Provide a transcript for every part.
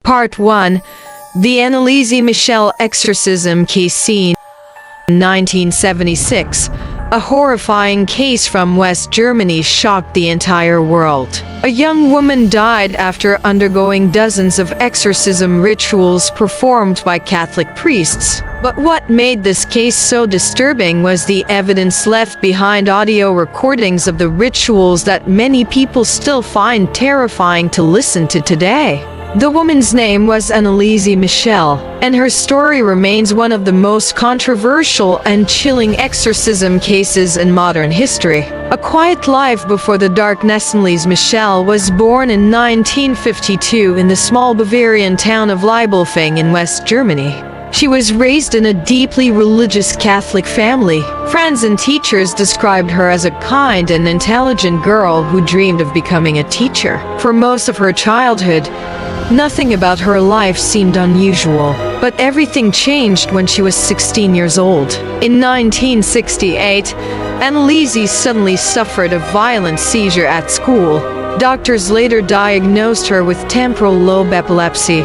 Part 1. The Anneliese Michel Exorcism Case Scene, 1976. A horrifying case from West Germany shocked the entire world. A young woman died after undergoing dozens of exorcism rituals performed by Catholic priests. But what made this case so disturbing was the evidence left behind: audio recordings of the rituals that many people still find terrifying to listen to today. The woman's name was Anneliese Michel, and her story remains one of the most controversial and chilling exorcism cases in modern history. A quiet life before the darkness. Anneliese Michel was born in 1952 in the small Bavarian town of Liebelfing in West Germany. She was raised in a deeply religious Catholic family. Friends and teachers described her as a kind and intelligent girl who dreamed of becoming a teacher. For most of her childhood, nothing about her life seemed unusual, but everything changed when she was 16 years old. In 1968, Anneliese suddenly suffered a violent seizure at school. Doctors later diagnosed her with temporal lobe epilepsy,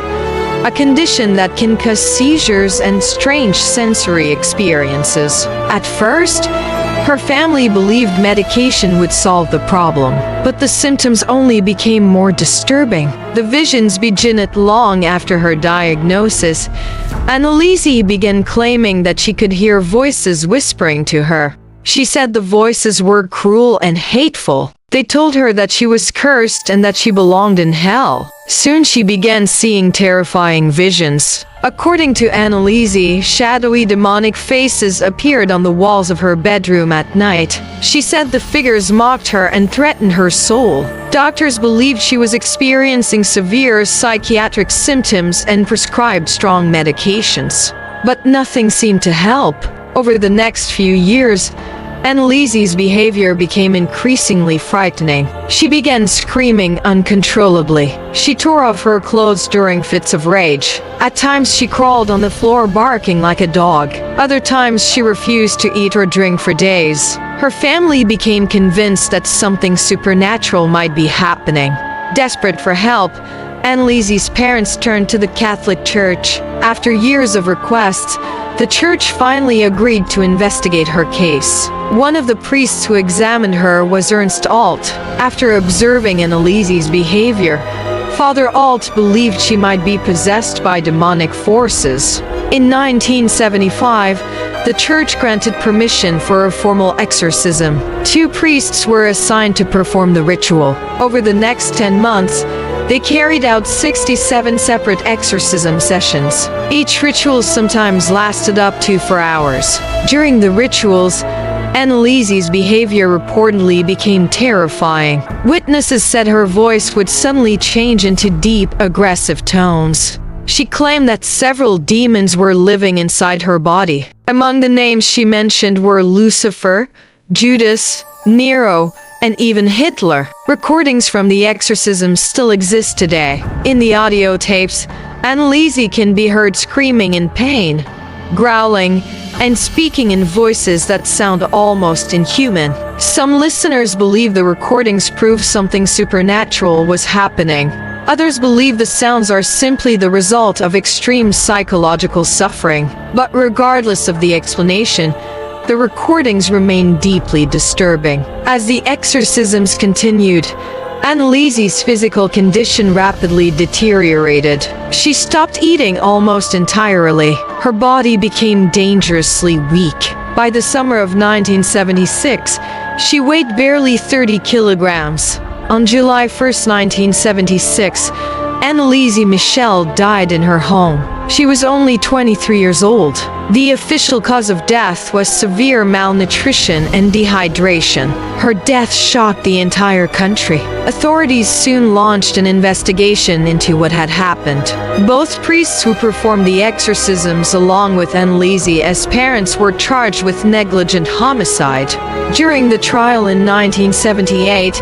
a condition that can cause seizures and strange sensory experiences. At first, her family believed medication would solve the problem, but the symptoms only became more disturbing. The visions began long after her diagnosis. Anneliese began claiming that she could hear voices whispering to her. She said the voices were cruel and hateful. They told her that she was cursed and that she belonged in hell. Soon she began seeing terrifying visions. According to Anneliese, shadowy demonic faces appeared on the walls of her bedroom at night. She said the figures mocked her and threatened her soul. Doctors believed she was experiencing severe psychiatric symptoms and prescribed strong medications. But nothing seemed to help. Over the next few years, Anneliese's behavior became increasingly frightening. She began screaming uncontrollably. She tore off her clothes during fits of rage. At times she crawled on the floor barking like a dog. Other times she refused to eat or drink for days. Her family became convinced that something supernatural might be happening. Desperate for help, Anneliese's parents turned to the Catholic Church. After years of requests, the church finally agreed to investigate her case. One of the priests who examined her was Ernst Alt. After observing Anneliese's behavior, Father Alt believed she might be possessed by demonic forces. In 1975, the church granted permission for a formal exorcism. 2 priests were assigned to perform the ritual. Over the next 10 months, they carried out 67 separate exorcism sessions. Each ritual sometimes lasted up to 4 hours. During the rituals, Anneliese's behavior reportedly became terrifying. Witnesses said her voice would suddenly change into deep, aggressive tones. She claimed that several demons were living inside her body. Among the names she mentioned were Lucifer, Judas, Nero, and even Hitler. Recordings from the exorcism still exist today. In the audio tapes, Anneliese can be heard screaming in pain, growling, and speaking in voices that sound almost inhuman. Some listeners believe the recordings prove something supernatural was happening. Others believe the sounds are simply the result of extreme psychological suffering. But regardless of the explanation, the recordings remain deeply disturbing. As the exorcisms continued, Anneliese's physical condition rapidly deteriorated. She stopped eating almost entirely. Her body became dangerously weak. By the summer of 1976, she weighed barely 30 kilograms. On July 1, 1976, Anneliese Michel died in her home. She was only 23 years old. The official cause of death was severe malnutrition and dehydration. Her death shocked the entire country. Authorities soon launched an investigation into what had happened. Both priests who performed the exorcisms along with Anneliese's parents were charged with negligent homicide. During the trial in 1978,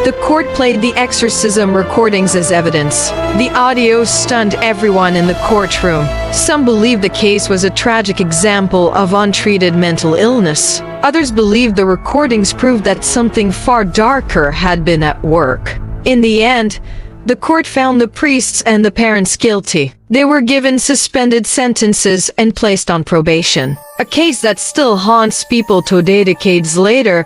the court played the exorcism recordings as evidence. The audio stunned everyone in the courtroom. Some believe the case was a tragic example of untreated mental illness. Others believe the recordings proved that something far darker had been at work. In the end, The court found the priests and the parents guilty. They were given suspended sentences and placed on probation. A case that still haunts people today, decades later.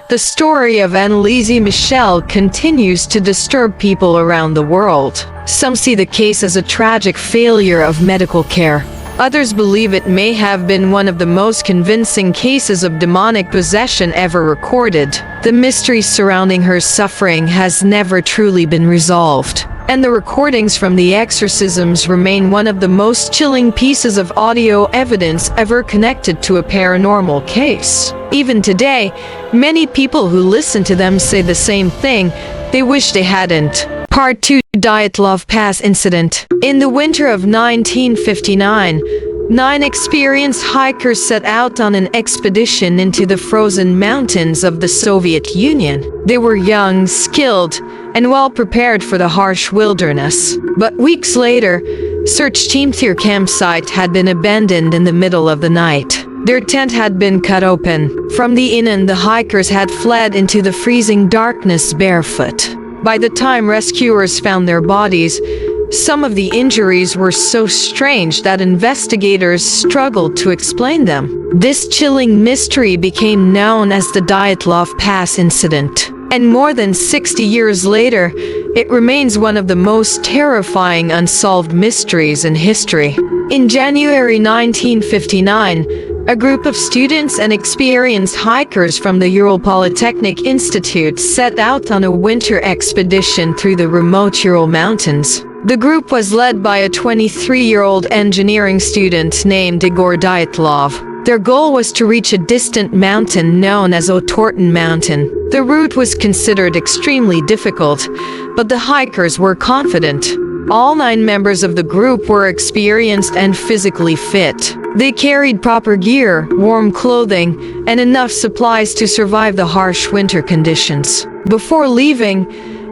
The story of Anneliese Michel continues to disturb people around the world. Some see the case as a tragic failure of medical care. Others believe it may have been one of the most convincing cases of demonic possession ever recorded. The mystery surrounding her suffering has never truly been resolved, and the recordings from the exorcisms remain one of the most chilling pieces of audio evidence ever connected to a paranormal case. Even today, many people who listen to them say the same thing: they wish they hadn't. Part 2: Dyatlov Pass Incident. In the winter of 1959, 9 experienced hikers set out on an expedition into the frozen mountains of the Soviet Union. They were young, skilled, and well prepared for the harsh wilderness. But weeks later, search teams' campsite had been abandoned in the middle of the night. Their tent had been cut open. From the inn, and the hikers had fled into the freezing darkness barefoot. By the time rescuers found their bodies, some of the injuries were so strange that investigators struggled to explain them. This chilling mystery became known as the Dyatlov Pass Incident. And more than 60 years later, it remains one of the most terrifying unsolved mysteries in history. In January 1959, a group of students and experienced hikers from the Ural Polytechnic Institute set out on a winter expedition through the remote Ural Mountains. The group was led by a 23-year-old engineering student named Igor Dyatlov. Their goal was to reach a distant mountain known as Otorten Mountain. The route was considered extremely difficult, but the hikers were confident. All 9 members of the group were experienced and physically fit. They carried proper gear, warm clothing, and enough supplies to survive the harsh winter conditions. Before leaving,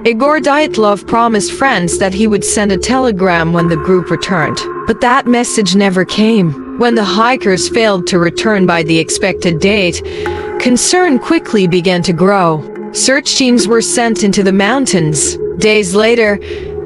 Igor Dyatlov promised friends that he would send a telegram when the group returned. But that message never came. When the hikers failed to return by the expected date, concern quickly began to grow. Search teams were sent into the mountains. Days later,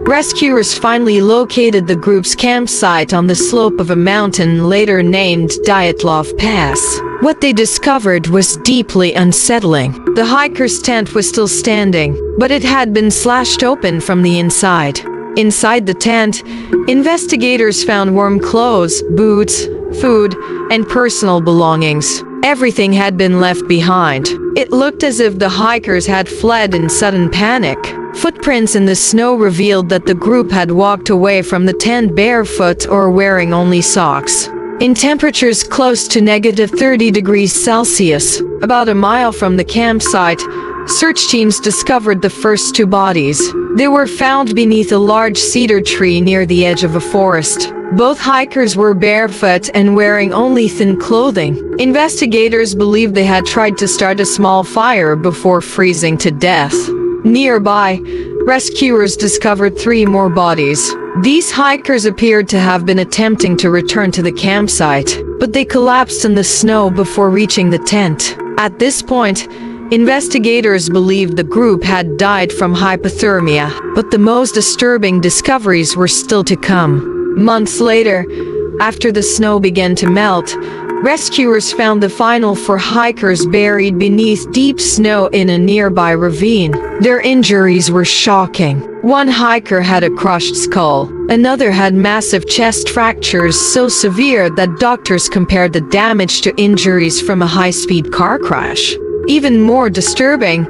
rescuers finally located the group's campsite on the slope of a mountain later named Dyatlov Pass. What they discovered was deeply unsettling. The hiker's tent was still standing, but it had been slashed open from the inside. Inside the tent, investigators found warm clothes, boots, food, and personal belongings. Everything had been left behind. It looked as if the hikers had fled in sudden panic. Footprints in the snow revealed that the group had walked away from the tent barefoot or wearing only socks. In temperatures close to -30 degrees Celsius, about a mile from the campsite, search teams discovered the first 2 bodies. They were found beneath a large cedar tree near the edge of a forest. Both hikers were barefoot and wearing only thin clothing. Investigators believe they had tried to start a small fire before freezing to death. Nearby, rescuers discovered 3 more bodies. These hikers appeared to have been attempting to return to the campsite, but they collapsed in the snow before reaching the tent. At this point, investigators believed the group had died from hypothermia, but the most disturbing discoveries were still to come. Months later, after the snow began to melt, rescuers found the final 4 hikers buried beneath deep snow in a nearby ravine. Their injuries were shocking. One hiker had a crushed skull. Another had massive chest fractures so severe that doctors compared the damage to injuries from a high-speed car crash. Even more disturbing,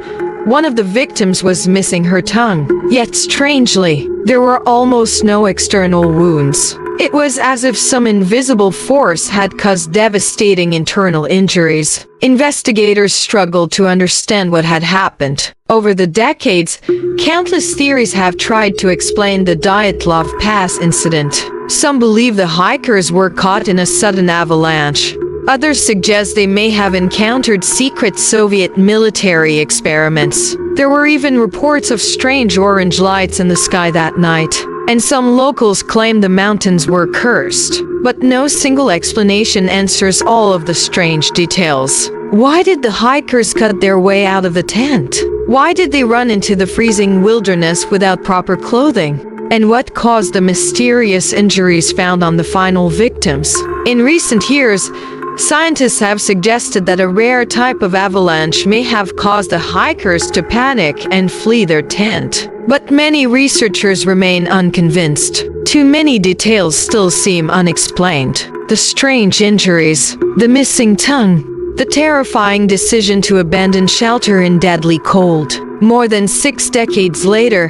one of the victims was missing her tongue. Yet strangely, there were almost no external wounds. It was as if some invisible force had caused devastating internal injuries. Investigators struggled to understand what had happened. Over the decades, countless theories have tried to explain the Dyatlov Pass incident. Some believe the hikers were caught in a sudden avalanche. Others suggest they may have encountered secret Soviet military experiments. There were even reports of strange orange lights in the sky that night. And some locals claim the mountains were cursed. But no single explanation answers all of the strange details. Why did the hikers cut their way out of the tent? Why did they run into the freezing wilderness without proper clothing? And what caused the mysterious injuries found on the final victims? In recent years, scientists have suggested that a rare type of avalanche may have caused the hikers to panic and flee their tent. But many researchers remain unconvinced. Too many details still seem unexplained. The strange injuries, the missing tongue, the terrifying decision to abandon shelter in deadly cold. More than 6 decades later,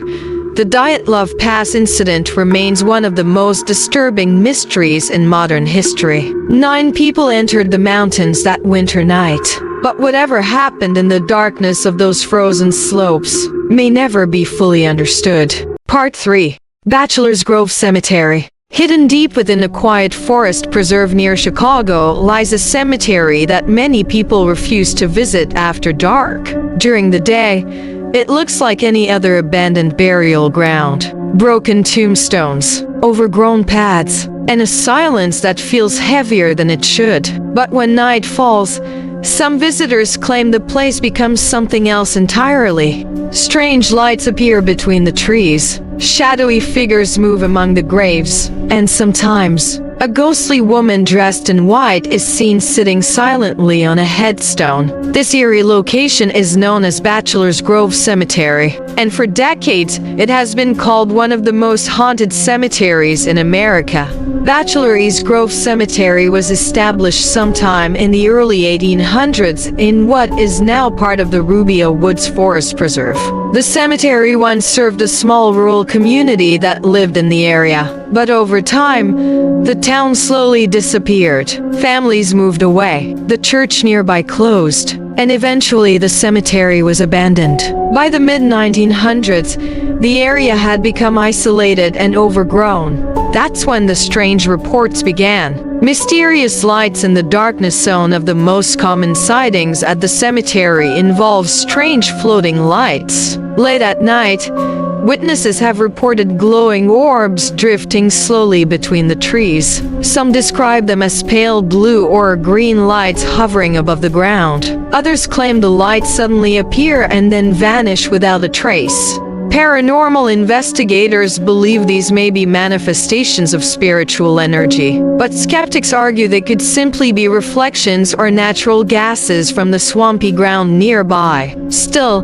the Dyatlov Pass incident remains one of the most disturbing mysteries in modern history. 9 people entered the mountains that winter night. But whatever happened in the darkness of those frozen slopes may never be fully understood. Part 3. Bachelor's Grove Cemetery. Hidden deep within a quiet forest preserve near Chicago lies a cemetery that many people refuse to visit after dark. During the day, it looks like any other abandoned burial ground. Broken tombstones, overgrown paths, and a silence that feels heavier than it should. But when night falls, some visitors claim the place becomes something else entirely. Strange lights appear between the trees, shadowy figures move among the graves, and sometimes, a ghostly woman dressed in white is seen sitting silently on a headstone. This eerie location is known as Bachelor's Grove Cemetery, and for decades, it has been called one of the most haunted cemeteries in America. Bachelor's Grove Cemetery was established sometime in the early 1800s in what is now part of the Rubio Woods Forest Preserve. The cemetery once served a small rural community that lived in the area, but over time, the town slowly disappeared. Families moved away, the church nearby closed, and eventually the cemetery was abandoned. By the mid-1900s, the area had become isolated and overgrown. That's when the strange reports began. Mysterious lights in the darkness zone of the most common sightings at the cemetery involve strange floating lights. Late at night, witnesses have reported glowing orbs drifting slowly between the trees. Some describe them as pale blue or green lights hovering above the ground. Others claim the lights suddenly appear and then vanish without a trace. Paranormal investigators believe these may be manifestations of spiritual energy, but skeptics argue they could simply be reflections or natural gases from the swampy ground nearby. Still,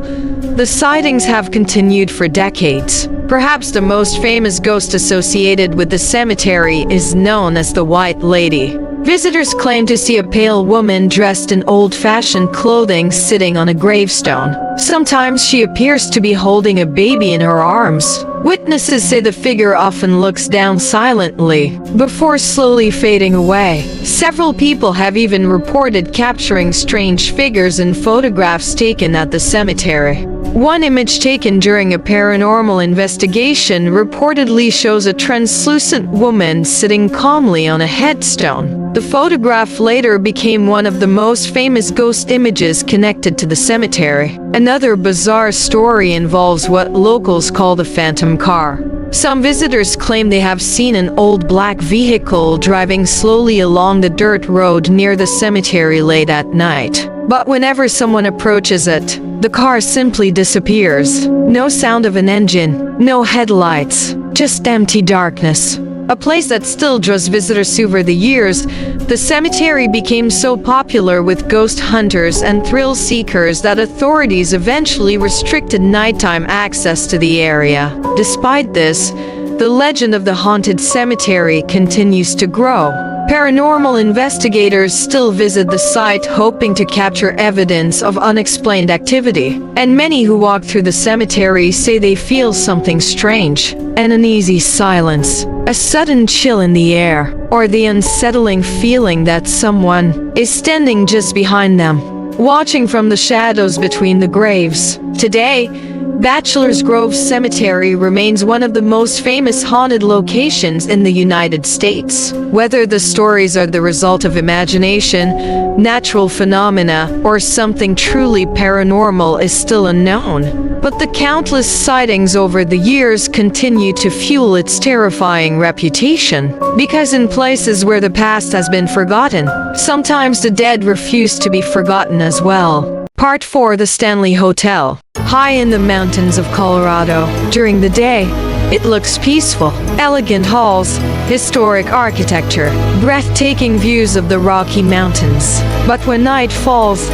the sightings have continued for decades. Perhaps the most famous ghost associated with the cemetery is known as the White Lady. Visitors claim to see a pale woman dressed in old-fashioned clothing sitting on a gravestone. Sometimes she appears to be holding a baby in her arms. Witnesses say the figure often looks down silently, before slowly fading away. Several people have even reported capturing strange figures in photographs taken at the cemetery. One image taken during a paranormal investigation reportedly shows a translucent woman sitting calmly on a headstone. The photograph later became one of the most famous ghost images connected to the cemetery. Another bizarre story involves what locals call the phantom car. Some visitors claim they have seen an old black vehicle driving slowly along the dirt road near the cemetery late at night. But whenever someone approaches it, the car simply disappears. No sound of an engine, no headlights, just empty darkness. A place that still draws visitors over the years, the cemetery became so popular with ghost hunters and thrill seekers that authorities eventually restricted nighttime access to the area. Despite this, the legend of the haunted cemetery continues to grow. Paranormal investigators still visit the site hoping to capture evidence of unexplained activity, and many who walk through the cemetery say they feel something strange, an uneasy silence, a sudden chill in the air, or the unsettling feeling that someone is standing just behind them, watching from the shadows between the graves. Today, Bachelor's Grove Cemetery remains one of the most famous haunted locations in the United States. Whether the stories are the result of imagination, natural phenomena, or something truly paranormal is still unknown. But the countless sightings over the years continue to fuel its terrifying reputation. Because in places where the past has been forgotten, sometimes the dead refuse to be forgotten as well. Part 4: The Stanley Hotel. High in the mountains of Colorado, during the day, it looks peaceful. Elegant halls, historic architecture, breathtaking views of the Rocky Mountains. But when night falls,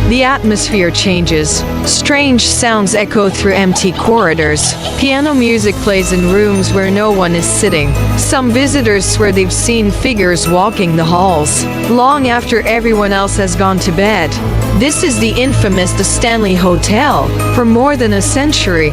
the atmosphere changes. Strange sounds echo through empty corridors. Piano music plays in rooms where no one is sitting. Some visitors swear they've seen figures walking the halls, long after everyone else has gone to bed. This is the infamous The Stanley Hotel. For more than a century,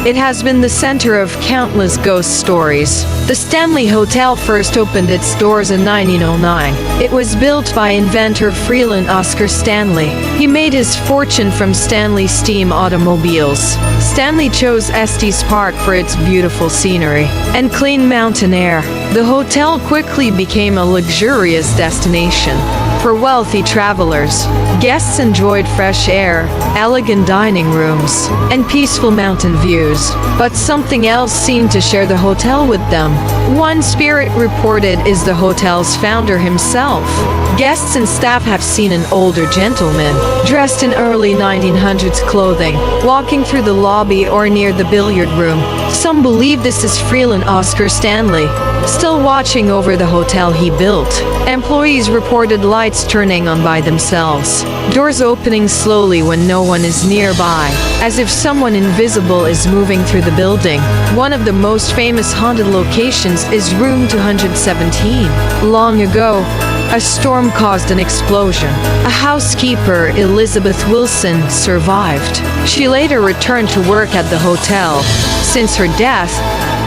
it has been the center of countless ghost stories. The Stanley Hotel first opened its doors in 1909. It was built by inventor Freeland Oscar Stanley. He made his fortune from Stanley steam automobiles. Stanley chose Estes Park for its beautiful scenery and clean mountain air. The hotel quickly became a luxurious destination for wealthy travelers. Guests enjoyed fresh air, elegant dining rooms, and peaceful mountain views. But something else seemed to share the hotel with them. One spirit reported is the hotel's founder himself. Guests and staff have seen an older gentleman, dressed in early 1900s clothing, walking through the lobby or near the billiard room. Some believe this is Freeland Oscar Stanley, still watching over the hotel he built. Employees reported lights turning on by themselves, doors opening slowly when no one is nearby, as if someone invisible is moving through the building. One of the most famous haunted locations is room 217. Long ago, a storm caused an explosion. A housekeeper, Elizabeth Wilson, survived. She later returned to work at the hotel. Since her death,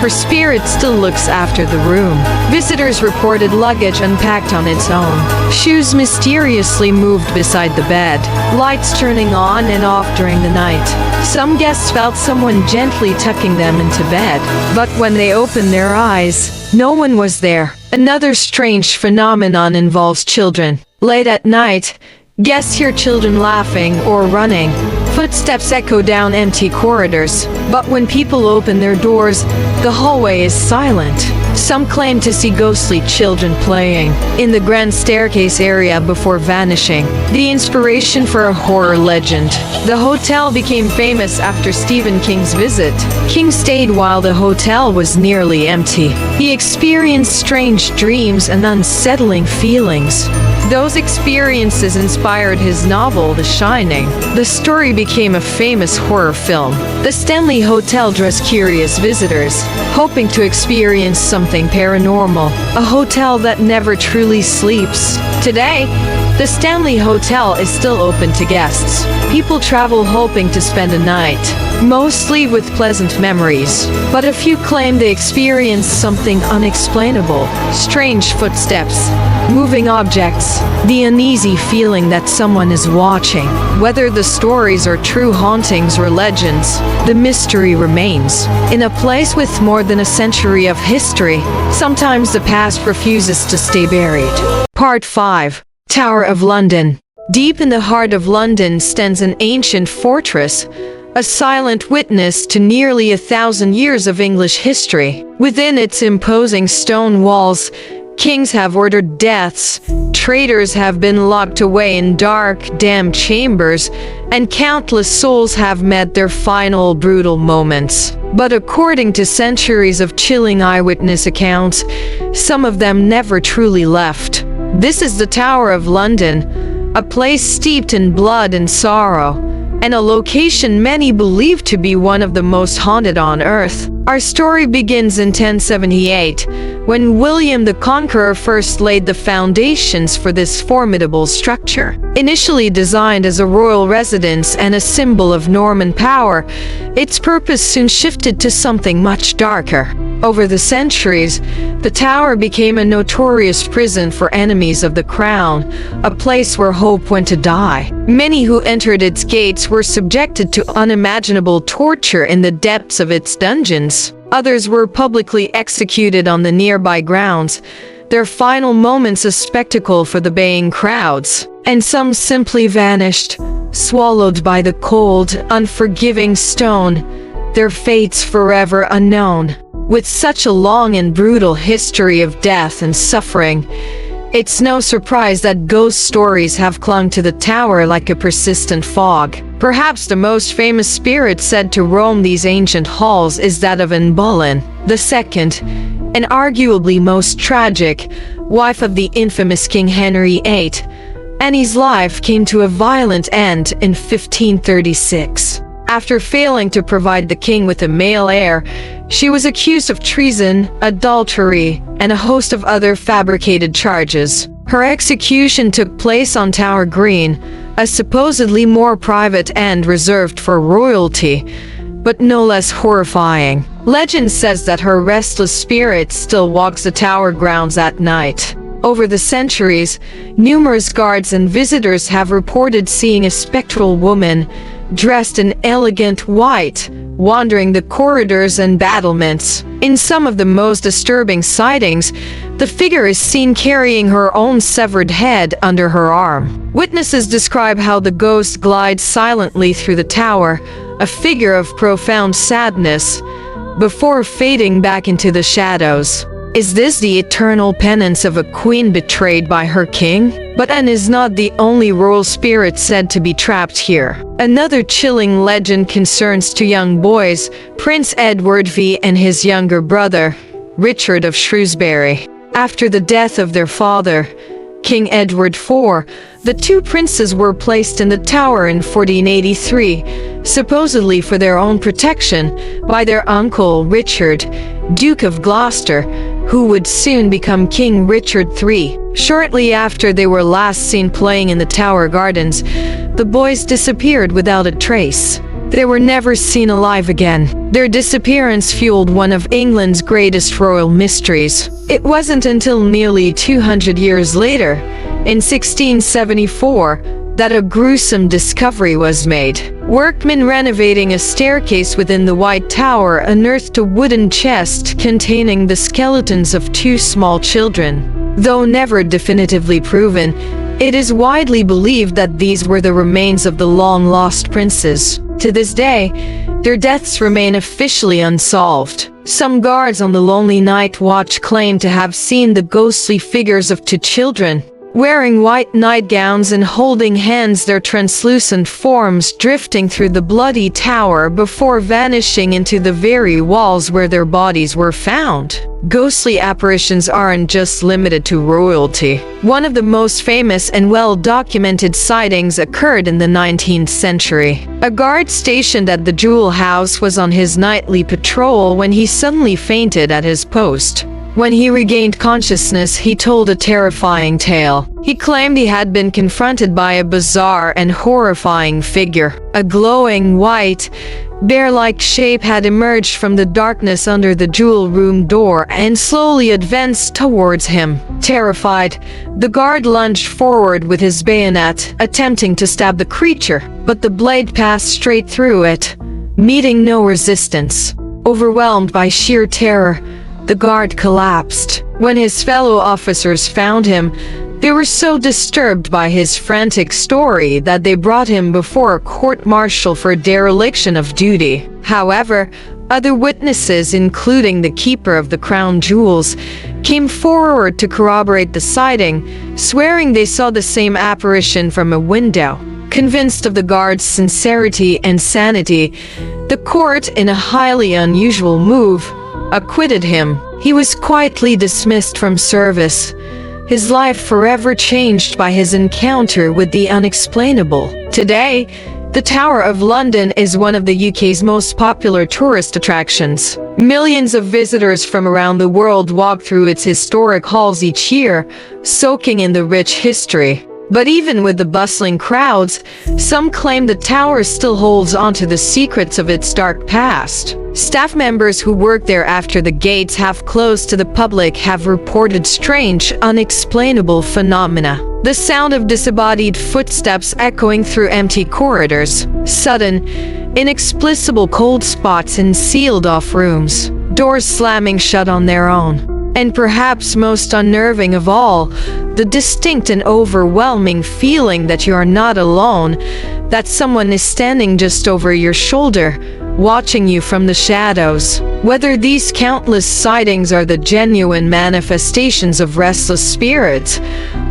her spirit still looks after the room. Visitors reported luggage unpacked on its own, shoes mysteriously moved beside the bed, lights turning on and off during the night. Some guests felt someone gently tucking them into bed, but when they opened their eyes, no one was there. Another strange phenomenon involves children. Late at night, guests hear children laughing or running. Footsteps echo down empty corridors, but when people open their doors, the hallway is silent. Some claim to see ghostly children playing in the grand staircase area before vanishing. The inspiration for a horror legend. The hotel became famous after Stephen King's visit. King stayed while the hotel was nearly empty. He experienced strange dreams and unsettling feelings. Those experiences inspired his novel, The Shining. The story became a famous horror film. The Stanley Hotel draws curious visitors, hoping to experience something paranormal. A hotel that never truly sleeps. Today, the Stanley Hotel is still open to guests. People travel hoping to spend a night, mostly with pleasant memories. But a few claim they experienced something unexplainable. Strange footsteps, moving objects, the uneasy feeling that someone is watching. Whether the stories are true hauntings or legends, the mystery remains. In a place with more than a century of history, sometimes the past refuses to stay buried. Part 5: Tower of London. Deep in the heart of London stands an ancient fortress, a silent witness to nearly 1,000 years of English history. Within its imposing stone walls, kings have ordered deaths, traitors have been locked away in dark, damp chambers, and countless souls have met their final brutal moments. But according to centuries of chilling eyewitness accounts, some of them never truly left. This is the Tower of London, a place steeped in blood and sorrow, and a location many believe to be one of the most haunted on earth. Our story begins in 1078, when William the Conqueror first laid the foundations for this formidable structure. Initially designed as a royal residence and a symbol of Norman power, its purpose soon shifted to something much darker. Over the centuries, the tower became a notorious prison for enemies of the crown, a place where hope went to die. Many who entered its gates were subjected to unimaginable torture in the depths of its dungeons. Others were publicly executed on the nearby grounds, their final moments a spectacle for the baying crowds. And some simply vanished, swallowed by the cold, unforgiving stone, their fates forever unknown. With such a long and brutal history of death and suffering, It's no surprise that ghost stories have clung to the tower like a persistent fog. Perhaps the most famous spirit said to roam these ancient halls is that of Anne Boleyn, the second, and arguably most tragic, wife of the infamous King Henry VIII. Anne's life came to a violent end in 1536. After failing to provide the king with a male heir, she was accused of treason, adultery, and a host of other fabricated charges. Her execution took place on Tower Green, a supposedly more private and reserved for royalty, but no less horrifying. Legend says that her restless spirit still walks the tower grounds at night. Over the centuries, numerous guards and visitors have reported seeing a spectral woman dressed in elegant white, wandering the corridors and battlements. In some of the most disturbing sightings, the figure is seen carrying her own severed head under her arm. Witnesses describe how the ghost glides silently through the tower, a figure of profound sadness, before fading back into the shadows. Is this the eternal penance of a queen betrayed by her king? But Anne is not the only royal spirit said to be trapped here. Another chilling legend concerns two young boys, Prince Edward V and his younger brother, Richard of Shrewsbury. After the death of their father, King Edward IV, the two princes were placed in the tower in 1483, supposedly for their own protection, by their uncle Richard, Duke of Gloucester, who would soon become King Richard III. Shortly after they were last seen playing in the Tower Gardens, the boys disappeared without a trace. They were never seen alive again. Their disappearance fueled one of England's greatest royal mysteries. It wasn't until nearly 200 years later, in 1674, that a gruesome discovery was made. Workmen renovating a staircase within the White Tower unearthed a wooden chest containing the skeletons of two small children. Though never definitively proven, it is widely believed that these were the remains of the long-lost princes. To this day, their deaths remain officially unsolved. Some guards on the lonely night watch claim to have seen the ghostly figures of two children, wearing white nightgowns and holding hands, their translucent forms drifting through the bloody tower before vanishing into the very walls where their bodies were found. Ghostly apparitions aren't just limited to royalty. One of the most famous and well-documented sightings occurred in the 19th century. A guard stationed at the Jewel House was on his nightly patrol when he suddenly fainted at his post. When he regained consciousness, he told a terrifying tale. He claimed he had been confronted by a bizarre and horrifying figure. A glowing white, bear-like shape had emerged from the darkness under the jewel room door and slowly advanced towards him. Terrified, the guard lunged forward with his bayonet, attempting to stab the creature, but the blade passed straight through it, meeting no resistance. Overwhelmed by sheer terror, the guard collapsed. When his fellow officers found him, they were so disturbed by his frantic story that they brought him before a court-martial for dereliction of duty. However, other witnesses, including the keeper of the crown jewels, came forward to corroborate the sighting, swearing they saw the same apparition from a window. Convinced of the guard's sincerity and sanity, the court, in a highly unusual move, acquitted him. He was quietly dismissed from service, his life forever changed by his encounter with the unexplainable. Today, the Tower of London is one of the UK's most popular tourist attractions. Millions of visitors from around the world walk through its historic halls each year, soaking in the rich history. But even with the bustling crowds, some claim the tower still holds onto the secrets of its dark past. Staff members who work there after the gates have closed to the public have reported strange, unexplainable phenomena. The sound of disembodied footsteps echoing through empty corridors, sudden, inexplicable cold spots in sealed-off rooms, doors slamming shut on their own. And perhaps most unnerving of all, the distinct and overwhelming feeling that you are not alone, that someone is standing just over your shoulder, watching you from the shadows. Whether these countless sightings are the genuine manifestations of restless spirits,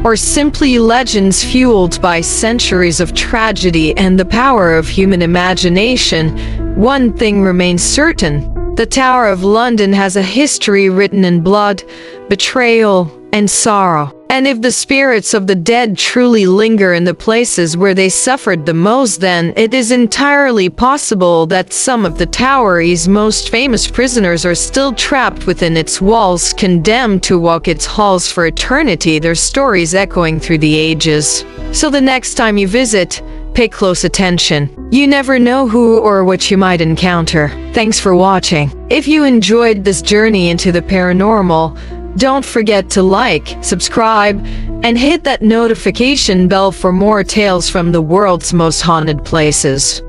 or simply legends fueled by centuries of tragedy and the power of human imagination, one thing remains certain. The Tower of London has a history written in blood, betrayal, and sorrow. And if the spirits of the dead truly linger in the places where they suffered the most, then it is entirely possible that some of the Tower's most famous prisoners are still trapped within its walls, condemned to walk its halls for eternity, their stories echoing through the ages. So the next time you visit, pay close attention. You never know who or what you might encounter. Thanks for watching. If you enjoyed this journey into the paranormal, don't forget to like, subscribe, and hit that notification bell for more tales from the world's most haunted places.